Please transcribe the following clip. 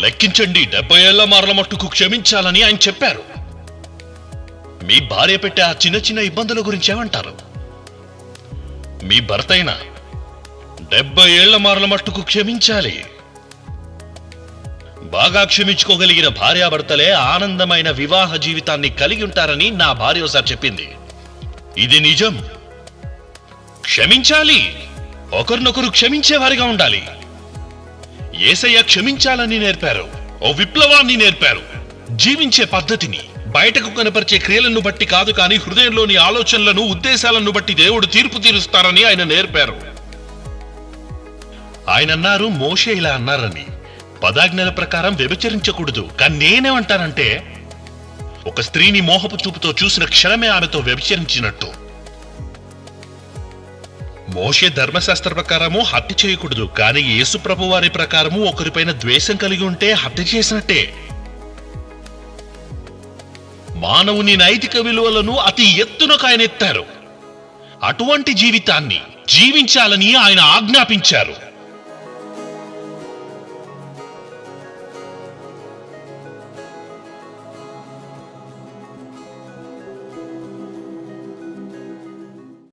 లెక్కించండి, 70 ఏళ్ల మార్ల మట్టుకు క్షమించాలని ఆయన చెప్పారు. మీ భార్య పెట్టే ఆ చిన్న చిన్న ఇబ్బందుల గురించి ఏమంటారు? మీ భర్త అయినా 70 ఏళ్ల మార్ల మట్టుకు క్షమించాలి. బాగా క్షమించుకోగలిగిన భార్యాభర్తలే ఆనందమైన వివాహ జీవితాన్ని కలిగి ఉంటారని నా భార్య ఒకసారి చెప్పింది. ఇది నిజం. క్షమించాలి, ఒకరినొకరు క్షమించేవారిగా ఉండాలి. యేసయ్య క్షమించాలని నేర్పారు, ఓ విప్లవాన్ని నేర్పారు. జీవించే పద్ధతిని, బయటకు కనపరిచే క్రియలను బట్టి కాదు, కానీ హృదయంలోని ఆలోచనలను, ఉద్దేశాలను బట్టి దేవుడు తీర్పు తీరుస్తారని ఆయన నేర్పారు. ఆయన అన్నారు, మోషే ఇలా అన్నారని, 10 ఆజ్ఞల ప్రకారం వ్యభిచరించకూడదు. కానీ నేనేమంటానంటే, ఒక స్త్రీని మోహపు చూపుతో చూసిన క్షణమే ఆమెతో వ్యభిచరించినట్టు. మోషే ధర్మశాస్త్ర ప్రకారము హత్య చేయకూడదు, కానీ యేసు ప్రభు వారి ప్రకారము ఒకరిపైన ద్వేషం కలిగి ఉంటే హత్య చేసినట్టే. మానవుని నైతిక విలువలను అతి ఎత్తునకు ఆయన ఎత్తారు. అటువంటి జీవితాన్ని జీవించాలని ఆయన ఆజ్ఞాపించారు.